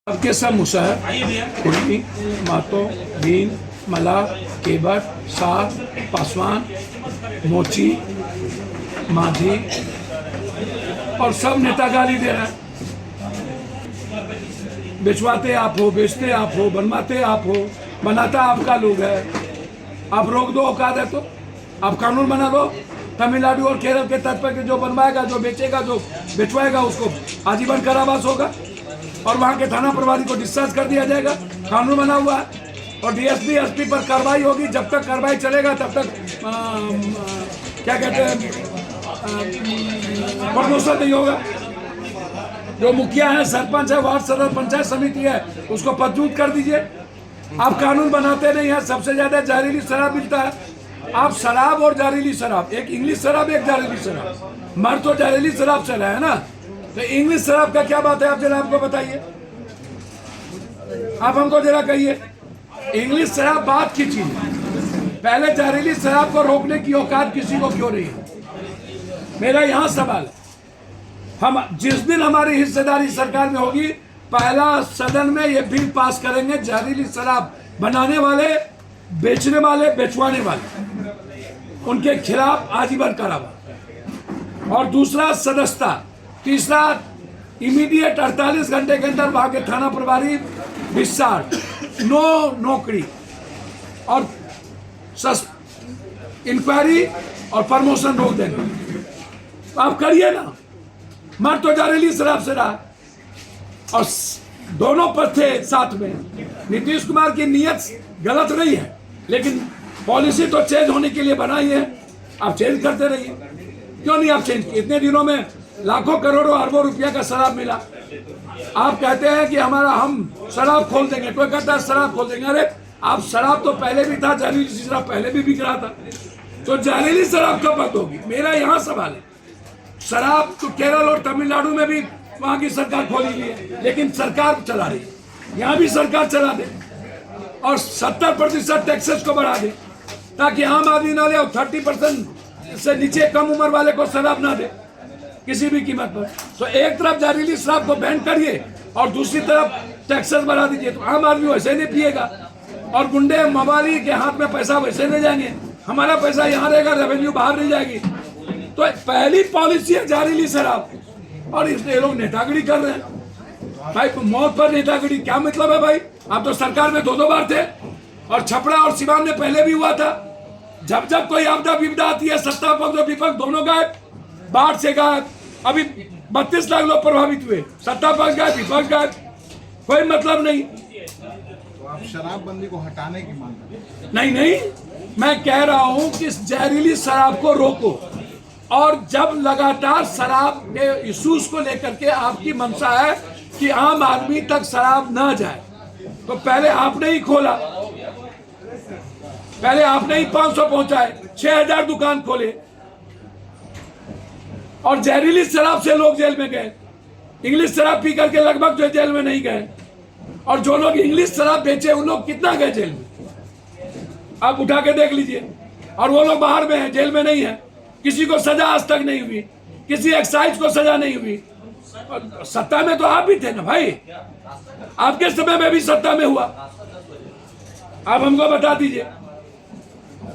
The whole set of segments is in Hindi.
आपके सब मुसहर कुर्मी मातो बीन मला केबट साग पासवान मोची माझी और सब नेता गाली दे रहे हैं। बेचवाते आप हो, बेचते आप हो, बनवाते आप हो, बनाता आपका लोग है। आप रोक दो औकात है तो आप कानून बना दो। तमिलनाडु और केरल के तट पर जो बनवाएगा, जो बेचेगा, जो बेचवाएगा उसको आजीवन कारावास होगा और वहाँ के थाना प्रभारी को डिस्चार्ज कर दिया जाएगा। कानून बना हुआ है और डीएसपी एसपी पर कार्रवाई होगी। जब तक कार्रवाई चलेगा तब तक क्या कहते हैं प्रमोशन नहीं होगा। जो मुखिया है, सरपंच है, वार्ड सदस्य, पंचायत समिति है, उसको पदच्युत कर दीजिए। आप कानून बनाते नहीं हैं। सबसे ज्यादा जहरीली शराब मिलता है। आप शराब और जहरीली शराब, एक इंग्लिश शराब एक जहरीली शराब, मर तो जहरीली शराब से रहा है ना, तो इंग्लिश शराब का क्या बात है? आप जरा हमको बताइए, आप हमको जरा कहिए। इंग्लिश शराब बात की चीज है। पहले जहरीली शराब को रोकने की औकात किसी को क्यों नहीं है? मेरा यहाँ सवाल है। हम जिस दिन हमारी हिस्सेदारी सरकार में होगी, पहला सदन में ये बिल पास करेंगे, जहरीली शराब बनाने वाले, बेचने वाले, बेचवाने वाले, उनके खिलाफ आजीवन कारावास। और दूसरा सदस्यता। तीसरा इमीडिएट 48 घंटे के अंदर वहां के थाना प्रभारी डिस्चार्ज, नो नौकरी और इंक्वायरी और प्रमोशन रोक देंगे। आप करिए ना। मर तो जहरीली शराब से रहा और दोनों पर थे साथ में। नीतीश कुमार की नीयत गलत नहीं है, लेकिन पॉलिसी तो चेंज होने के लिए बनाई है। आप चेंज करते रहिए। क्यों नहीं आप चेंज किए? इतने दिनों में लाखों करोड़ों अरबों रुपया का शराब मिला। आप कहते हैं कि हम शराब खोल देंगे, कोई कहता है शराब खोल देंगे। अरे आप शराब तो पहले भी था, जहरीली शराब पहले भी बिक रहा था, तो जहरीली शराब कब बंद होगी? मेरा यहाँ सवाल है। शराब तो केरल और तमिलनाडु में भी वहां की सरकार खोली हुई है, लेकिन सरकार चला रही है। यहाँ भी सरकार चला दे और 70% टैक्सेस को बढ़ा दे ताकि आम आदमी ना ले और 30% से नीचे कम उम्र वाले को शराब ना दे किसी भी कीमत पर। तो एक तरफ जहरीली शराब को बैन करिए और दूसरी तरफ टैक्सेस बढ़ा दीजिए, तो आम आदमी वैसे नहीं पिएगा और गुंडे मवाली के हाथ में पैसा वैसे नहीं जाएंगे। हमारा पैसा यहाँ रहेगा, रेवेन्यू बाहर नहीं जाएगी। तो पहली पॉलिसी है जहरीली शराब और इसलिए लोग नेतागिरी कर रहे हैं। भाई मौत पर नेतागिरी क्या मतलब है भाई? आप तो सरकार में दो बार थे और छपरा और सिवान में पहले भी हुआ था। जब जब कोई आपदा विपदा आती है, सत्ता पक्ष और विपक्ष दोनों गायब, बाढ़ से गायब। अभी 32 लाख लोग प्रभावित हुए, सत्ता पक्ष गायब, विपक्ष गायब, कोई मतलब नहीं। तो आप शराबबंदी को हटाने की मांग? नहीं, मैं कह रहा हूं कि जहरीली शराब को रोको। और जब लगातार शराब के इश्यूज को लेकर के आपकी मंशा है कि आम आदमी तक शराब ना जाए, तो पहले आपने ही खोला, पहले आपने ही 500 पहुंचाए, 6000 दुकान खोले और जहरीली शराब से लोग जेल में गए। इंग्लिश शराब पी करके लगभग जो जेल में नहीं गए, और जो लोग इंग्लिश शराब बेचे उन लोग कितना गए जेल में, आप उठा के देख लीजिए। और वो लोग बाहर में हैं, जेल में नहीं है। किसी को सजा आज तक नहीं हुई, किसी एक्साइज को सजा नहीं हुई। सत्ता में तो आप भी थे ना भाई, आपके समय में भी सत्ता में हुआ। आप हमको बता दीजिए।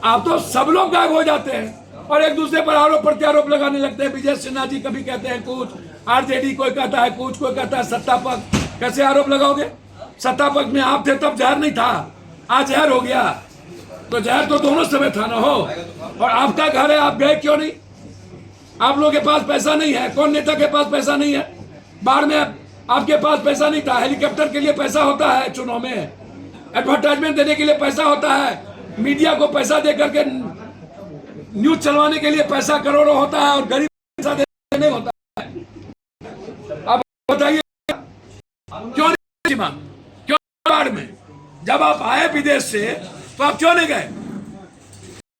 आप तो सब लोग गायब हो जाते हैं और एक दूसरे पर आरोप प्रत्यारोप लगाने लगते हैं। विजय सिन्हा जी कभी कहते हैं कुछ, आरजेडी कोई कहता है कुछ, कोई कहता है सत्ता पक्ष। कैसे आरोप लगाओगे? सत्ता पक्ष में आप थे तब जहर नहीं था, आज जहर हो गया। तो जहर तो दोनों समय था ना हो। और आपका घर है, आप गए क्यों नहीं? आप लोगों के पास पैसा नहीं है। कौन नेता के पास पैसा नहीं है? बाढ़ में आपके पास पैसा नहीं था। हेलीकॉप्टर के लिए पैसा होता है, चुनाव में एडवर्टाइजमेंट देने के लिए पैसा होता है, मीडिया को पैसा दे करके न्यूज चलवाने के लिए पैसा करोड़ों होता है और गरीब पैसा देने नहीं होता है। आप बताइए क्यों नहीं? क्यों बाढ़ में जब आप आए विदेश से तो आप क्यों नहीं गए?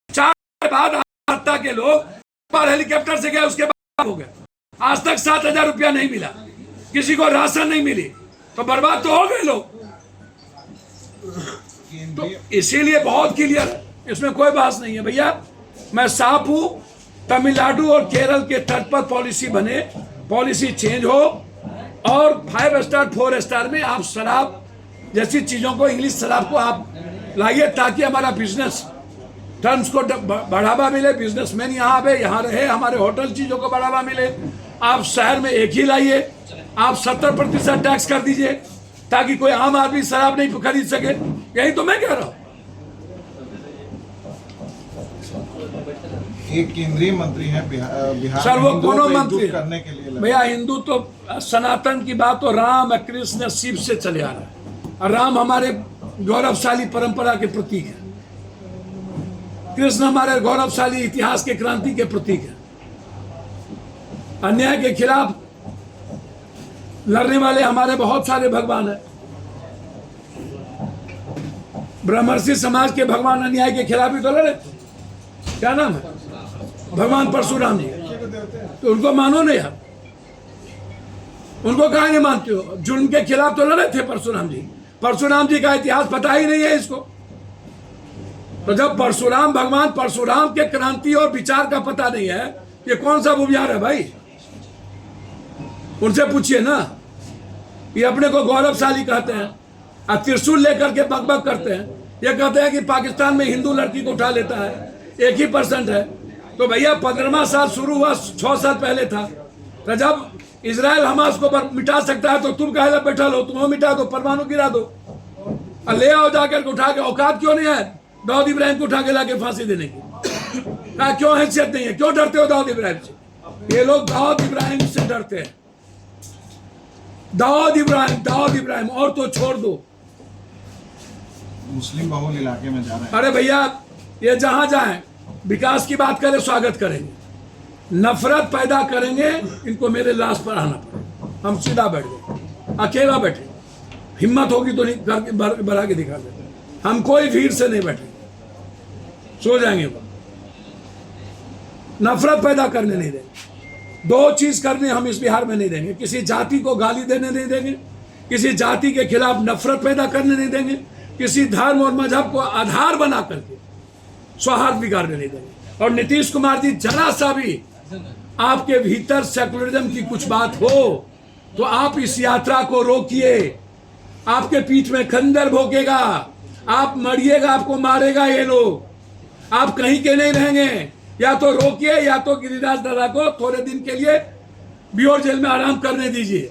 4 बाद हत्या के लोग पर हेलीकॉप्टर से गए, उसके बाद हो गए। आज तक 7000 रुपया नहीं मिला, किसी को राशन नहीं मिली, तो बर्बाद तो हो गए लोग। तो इसीलिए बहुत क्लियर है, इसमें कोई बहस नहीं है भैया। मैं साफ हूं, तमिलनाडु और केरल के तट पर पॉलिसी बने, पॉलिसी चेंज हो और 5 स्टार 4 स्टार में आप शराब जैसी चीजों को, इंग्लिश शराब को आप लाइए, ताकि हमारा बिजनेस टर्म्स को बढ़ावा मिले, बिजनेसमैन यहाँ आवे, यहाँ रहे, हमारे होटल चीजों को बढ़ावा मिले। आप शहर में एक ही लाइए, आप 70% टैक्स कर दीजिए, ताकि कोई आम आदमी शराब नहीं खरीद सके। यही तो मैं कह रहा हूँ। एक केंद्रीय मंत्री है बिहार सर, में वो हिंदुओं कोनो को मंत्री एकजुट करने के लिए लगे। भैया, हिंदू तो सनातन की बात तो राम कृष्ण शिव से चले आ रहा है, और राम हमारे गौरवशाली परंपरा के प्रतीक है, कृष्ण हमारे गौरवशाली इतिहास के क्रांति के प्रतीक है। अन्याय के खिलाफ लड़ने वाले हमारे बहुत सारे भगवान हैं। ब्रह्मर्षि समाज के भगवान अन्याय के खिलाफ ही तो लड़े। क्या नाम है? भगवान परशुराम जी। तो उनको मानो नहीं आप, उनको कहा नहीं मानते हो? जुल्म के खिलाफ तो लड़े थे परशुराम जी। परशुराम जी का इतिहास पता ही नहीं है इसको। तो जब परशुराम, भगवान परशुराम के क्रांति और विचार का पता नहीं है, ये कौन सा बुझार है भाई? उनसे पूछिए ना। ये अपने को गौरवशाली कहते हैं और त्रिशूल लेकर के बकबक करते हैं। ये कहते हैं कि पाकिस्तान में हिंदू लड़की को उठा लेता है, 1% है। तो भैया 15वां साल शुरू हुआ 6 साल पहले था। तो जब इजराइल हमास को मिटा सकता है, तो तुम कहे ला बैठा लो, तुम मिटा दो, परमाणु गिरा दो, और ले आओ जाकर के उठा के। औकात क्यों नहीं है दाऊद इब्राहिम को उठा के लाके फांसी देने की? क्यों हैसियत नहीं है? क्यों डरते हो दाऊद इब्राहिम से? ये लोग दाऊद इब्राहिम से डरते हैं। दाऊद इब्राहिम और तो छोड़ दो, मुस्लिम बहुल इलाके में जा रहे हैं। अरे भैया, ये जहां जाए विकास की बात करें, स्वागत करेंगे, नफरत पैदा करेंगे, इनको मेरे लाश पर आना पड़े। हम सीधा बैठ गए, अकेला बैठे, हिम्मत होगी तो बढ़ा के दिखा देते। हम कोई भीड़ से नहीं बैठे, सो जाएंगे वो। नफरत पैदा करने नहीं देंगे। 2 चीज करने हम इस बिहार में नहीं देंगे। किसी जाति को गाली देने नहीं देंगे, किसी जाति के खिलाफ नफरत पैदा करने नहीं देंगे, किसी धर्म और मजहब को आधार बना करके सौहार्द बिगाड़ने नहीं देंगे। और नीतीश कुमार जी, जरा सा भी आपके भीतर सेकुलरिज्म की कुछ बात हो तो आप इस यात्रा को रोकिए। आपके पीठ में खंजर भोंकेगा, आप मरिएगा, आपको मारेगा ये लोग। आप कहीं के नहीं रहेंगे। या तो रोकिए, या तो गिरिराज दादा को थोड़े दिन के लिए बिहार जेल में आराम करने दीजिए।